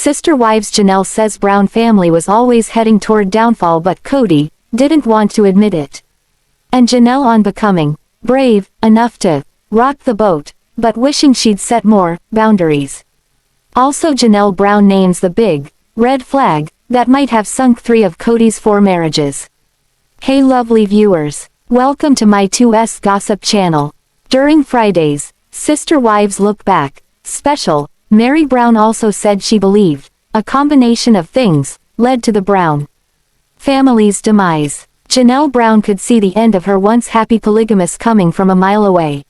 Sister Wives Janelle says Brown family was always heading toward downfall, but Kody didn't want to admit it. And Janelle on becoming brave enough to rock the boat, but wishing she'd set more boundaries. Also Janelle Brown names the big red flag that might have sunk 3 of Kody's 4 marriages. Hey lovely viewers, welcome to my 2S Gossip channel. During Friday's Sister Wives Look Back special, Meri Brown also said she believed a combination of things led to the Brown family's demise. Janelle Brown could see the end of her once happy polygamous coming from a mile away.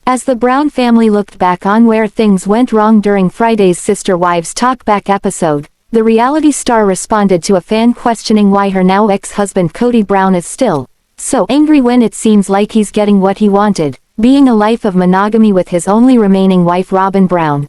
As the Brown family looked back on where things went wrong during Friday's Sister Wives Talk Back episode, the reality star responded to a fan questioning why her now ex-husband Kody Brown is still so angry when it seems like he's getting what he wanted, being a life of monogamy with his only remaining wife Robyn Brown.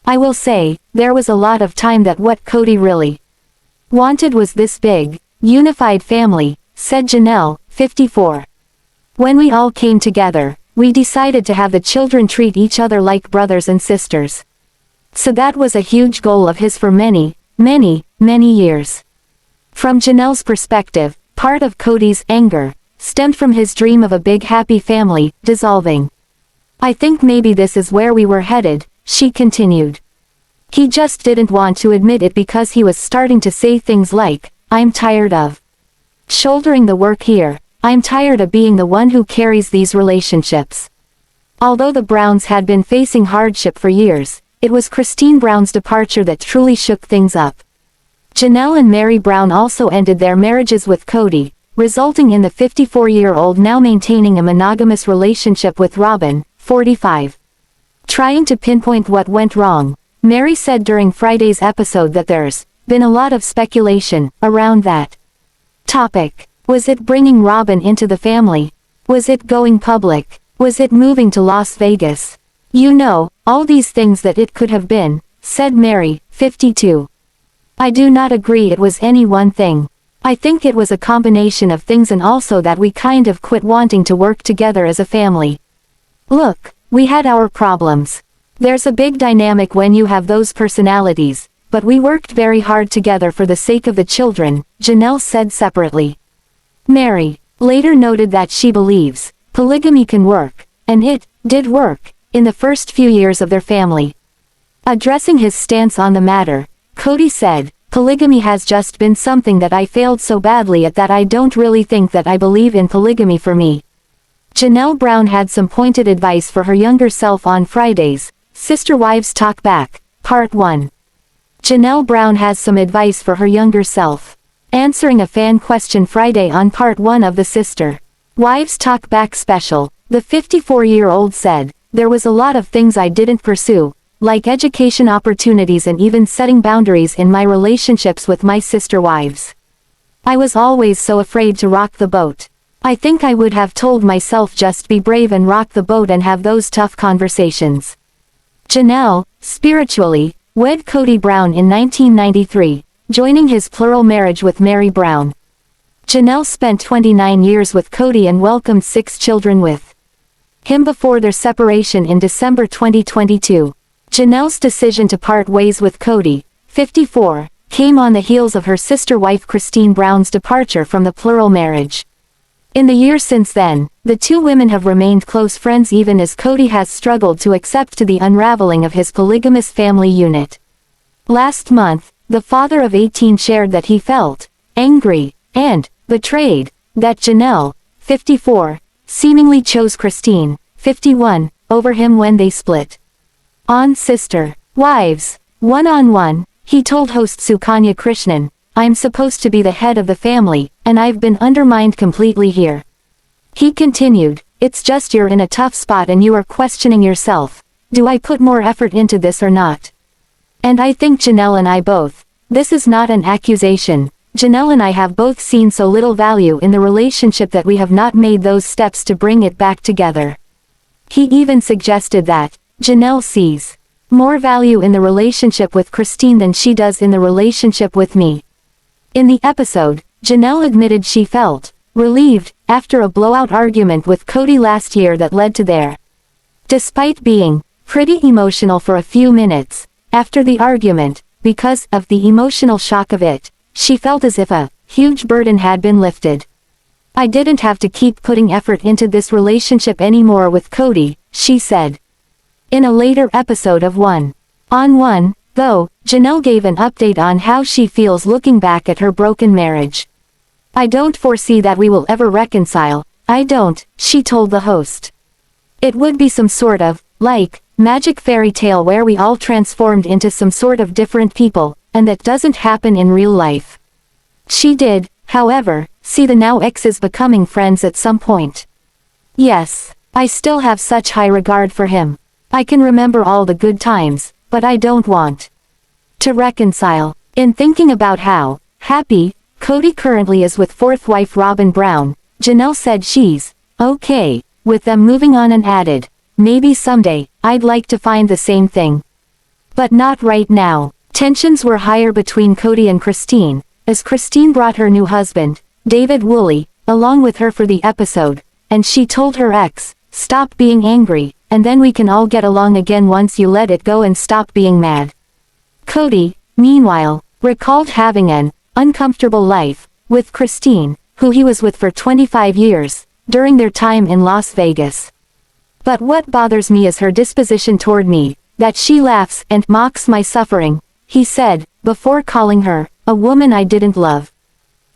I will say, there was a lot of time that what Kody really wanted was this big, unified family, said Janelle, 54. When we all came together, we decided to have the children treat each other like brothers and sisters. So that was a huge goal of his for many, many, many years. From Janelle's perspective, part of Kody's anger stemmed from his dream of a big happy family dissolving. I think maybe this is where we were headed, she continued. He just didn't want to admit it because he was starting to say things like, I'm tired of shouldering the work here, I'm tired of being the one who carries these relationships. Although the Browns had been facing hardship for years, it was Christine Brown's departure that truly shook things up. Janelle and Meri Brown also ended their marriages with Kody, resulting in the 54-year-old now maintaining a monogamous relationship with Robyn, 45. Trying to pinpoint what went wrong, Meri said during Friday's episode that there's been a lot of speculation around that topic. Was it bringing Robyn into the family? Was it going public? Was it moving to Las Vegas? You know, all these things that it could have been, said Meri, 52. I do not agree it was any one thing. I think it was a combination of things and also that we kind of quit wanting to work together as a family. Look, we had our problems. There's a big dynamic when you have those personalities, but we worked very hard together for the sake of the children, Janelle said separately. Meri later noted that she believes polygamy can work, and it did work, in the first few years of their family. Addressing his stance on the matter, Kody said, polygamy has just been something that I failed so badly at that I don't really think that I believe in polygamy for me. Janelle Brown had some pointed advice for her younger self on Friday's Sister Wives Talk Back, Part 1. Janelle Brown has some advice for her younger self. Answering a fan question Friday on Part 1 of the Sister Wives Talk Back special, the 54-year-old said, there was a lot of things I didn't pursue, like education opportunities and even setting boundaries in my relationships with my sister wives. I was always so afraid to rock the boat. I think I would have told myself just be brave and rock the boat and have those tough conversations. Janelle, spiritually, wed Kody Brown in 1993, joining his plural marriage with Meri Brown. Janelle spent 29 years with Kody and welcomed 6 children with him before their separation in December 2022. Janelle's decision to part ways with Kody, 54, came on the heels of her sister wife Christine Brown's departure from the plural marriage. In the years since then, the two women have remained close friends even as Kody has struggled to accept to the unraveling of his polygamous family unit. Last month, the father of 18 shared that he felt angry and betrayed that Janelle, 54, seemingly chose Christine, 51, over him when they split. On Sister Wives, One-on-One, he told host Sukanya Krishnan, I'm supposed to be the head of the family, and I've been undermined completely here. He continued, it's just you're in a tough spot and you are questioning yourself, do I put more effort into this or not? And I think Janelle and I both, this is not an accusation, Janelle and I have both seen so little value in the relationship that we have not made those steps to bring it back together. He even suggested that Janelle sees more value in the relationship with Christine than she does in the relationship with me. In the episode, Janelle admitted she felt relieved after a blowout argument with Kody last year that led to their. Despite being pretty emotional for a few minutes after the argument, because of the emotional shock of it, she felt as if a huge burden had been lifted. I didn't have to keep putting effort into this relationship anymore with Kody, she said. In a later episode of 1-on-1, though, Janelle gave an update on how she feels looking back at her broken marriage. I don't foresee that we will ever reconcile, I don't, she told the host. It would be some sort of, like, magic fairy tale where we all transformed into some sort of different people, and that doesn't happen in real life. She did, however, see the now exes becoming friends at some point. Yes, I still have such high regard for him. I can remember all the good times, but I don't want to reconcile. In thinking about how happy Kody currently is with fourth wife Robyn Brown, Janelle said she's okay with them moving on and added, maybe someday, I'd like to find the same thing. But not right now. Tensions were higher between Kody and Christine, as Christine brought her new husband, Devid along with her for the episode, and she told her ex, stop being angry, and then we can all get along again once you let it go and stop being mad. Kody, meanwhile, recalled having an uncomfortable life with Christine, who he was with for 25 years, during their time in Las Vegas. But what bothers me is her disposition toward me, that she laughs and mocks my suffering, he said, before calling her a woman I didn't love.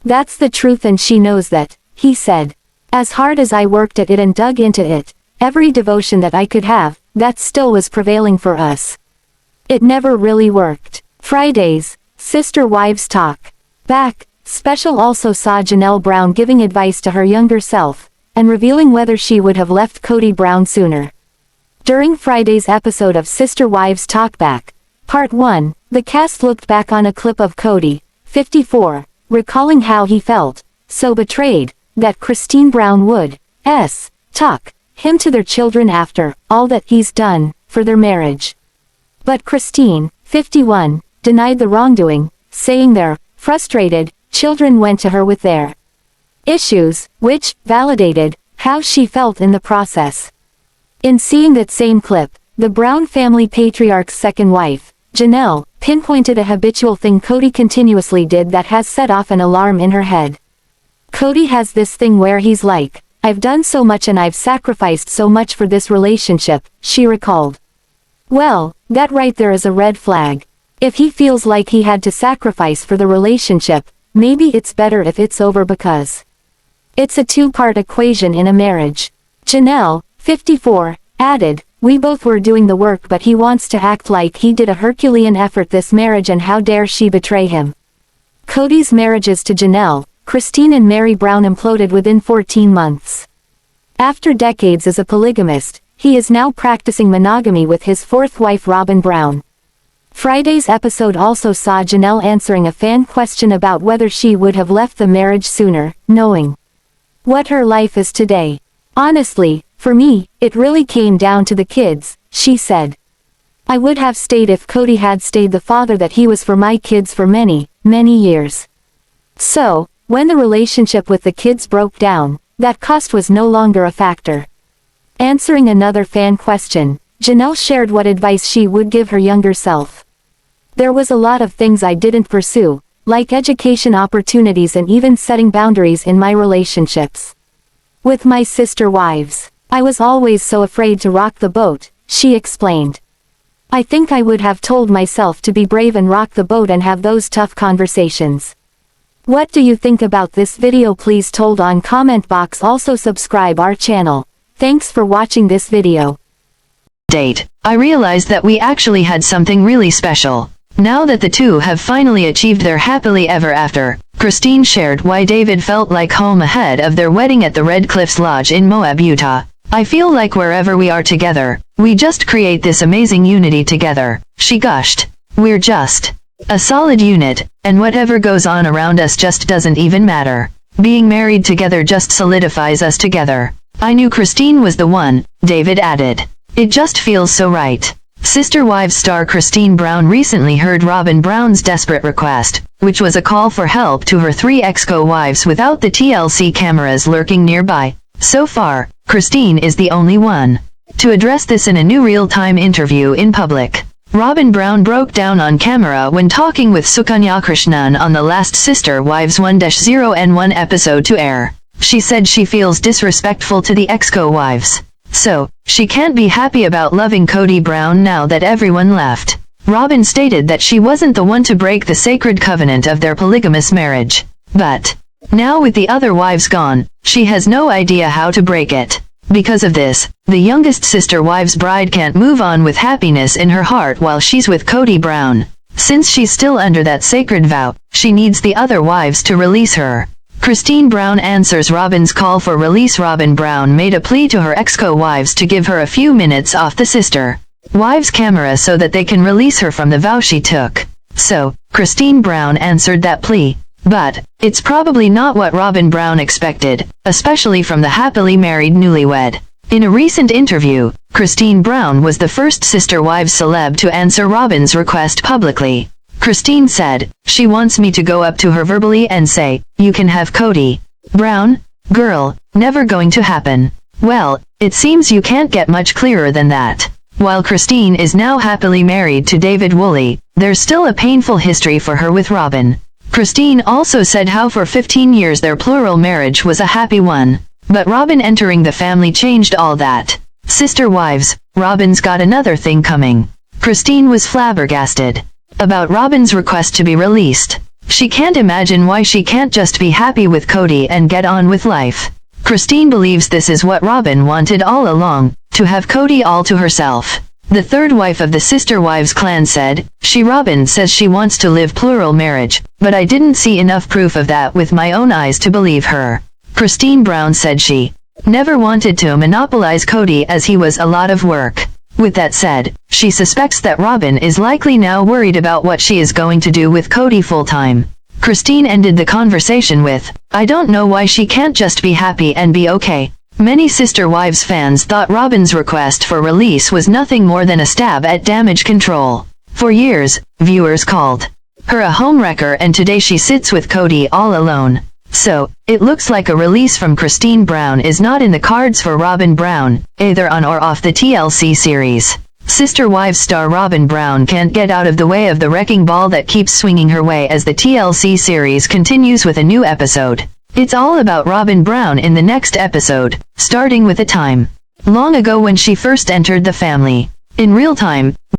That's the truth and she knows that, he said. As hard as I worked at it and dug into it, every devotion that I could have, that still was prevailing for us. It never really worked. Fridays, Sister Wives Talk Back special also saw Janelle Brown giving advice to her younger self, and revealing whether she would have left Kody Brown sooner. During Friday's episode of Sister Wives Talk Back, Part 1, the cast looked back on a clip of Kody, 54, recalling how he felt, so betrayed, that Christine Brown would, tuck him to their children after all that he's done for their marriage. But Christine, 51, denied the wrongdoing, saying their frustrated children went to her with their issues, which validated how she felt in the process. In seeing that same clip, the Brown family patriarch's second wife, Janelle, pinpointed a habitual thing Kody continuously did that has set off an alarm in her head. Kody has this thing where he's like, I've done so much and I've sacrificed so much for this relationship, she recalled. Well, that right there is a red flag. If he feels like he had to sacrifice for the relationship, maybe it's better if it's over because it's a two-part equation in a marriage. Janelle, 54, added, we both were doing the work but he wants to act like he did a Herculean effort this marriage and how dare she betray him. Kody's marriages to Janelle, Christine and Meri Brown imploded within 14 months. After decades as a polygamist, he is now practicing monogamy with his fourth wife Robyn Brown. Friday's episode also saw Janelle answering a fan question about whether she would have left the marriage sooner, knowing what her life is today. Honestly, for me, it really came down to the kids, she said. I would have stayed if Kody had stayed the father that he was for my kids for many, many years. So, when the relationship with the kids broke down, that cost was no longer a factor. Answering another fan question, Janelle shared what advice she would give her younger self. There was a lot of things I didn't pursue, like education opportunities and even setting boundaries in my relationships. With my sister wives, I was always so afraid to rock the boat, she explained. I think I would have told myself to be brave and rock the boat and have those tough conversations. What do you think about this video? Please told on comment box. Also subscribe our channel. Thanks for watching this video. I realized that we actually had something really special. Now that the two have finally achieved their happily ever after, Christine shared why Devid felt like home ahead of their wedding at the Red Cliffs Lodge in Moab, Utah. I feel like wherever we are together, we just create this amazing unity together, she gushed. We're just a solid unit, and whatever goes on around us just doesn't even matter. Being married together just solidifies us together. I knew Christine was the one, Devid added. It just feels so right. Sister Wives star Christine Brown recently heard Robyn Brown's desperate request, which was a call for help to her 3 ex-co-wives without the TLC cameras lurking nearby. So far, Christine is the only one to address this in a new real-time interview in public. Robyn Brown broke down on camera when talking with Sukanya Krishnan on the last Sister Wives 1-0N1 episode to air. She said she feels disrespectful to the ex-co-wives. So, she can't be happy about loving Kody Brown now that everyone left. Robyn stated that she wasn't the one to break the sacred covenant of their polygamous marriage. But, now with the other wives gone, she has no idea how to break it. Because of this, the youngest Sister Wives bride can't move on with happiness in her heart while she's with Kody Brown. Since she's still under that sacred vow, she needs the other wives to release her. Christine Brown answers Robyn's call for release. Robyn Brown made a plea to her ex-co-wives to give her a few minutes off the Sister Wives camera so that they can release her from the vow she took. So, Christine Brown answered that plea. But, it's probably not what Robyn Brown expected, especially from the happily married newlywed. In a recent interview, Christine Brown was the first Sister Wives celeb to answer Robyn's request publicly. Christine said, "She wants me to go up to her verbally and say, 'You can have Kody Brown, girl, never going to happen.' Well, it seems you can't get much clearer than that." While Christine is now happily married to Devid Woolley, there's still a painful history for her with Robyn. Christine also said how for 15 years their plural marriage was a happy one. But Robyn entering the family changed all that. Sister Wives, Robyn's got another thing coming. Christine was flabbergasted about Robyn's request to be released. She can't imagine why she can't just be happy with Kody and get on with life. Christine believes this is what Robyn wanted all along, to have Kody all to herself. The third wife of the Sister Wives clan said, Robyn says she wants to live plural marriage, but I didn't see enough proof of that with my own eyes to believe her. Christine Brown said she never wanted to monopolize Kody as he was a lot of work. With that said, she suspects that Robyn is likely now worried about what she is going to do with Kody full-time. Christine ended the conversation with, "I don't know why she can't just be happy and be okay." Many Sister Wives fans thought Robyn's request for release was nothing more than a stab at damage control. For years, viewers called her a homewrecker, and today she sits with Kody all alone. So, it looks like a release from Christine Brown is not in the cards for Robyn Brown, either on or off the TLC series. Sister Wives star Robyn Brown can't get out of the way of the wrecking ball that keeps swinging her way as the TLC series continues with a new episode. It's all about Robyn Brown in the next episode, starting with a time long ago when she first entered the family. In real time,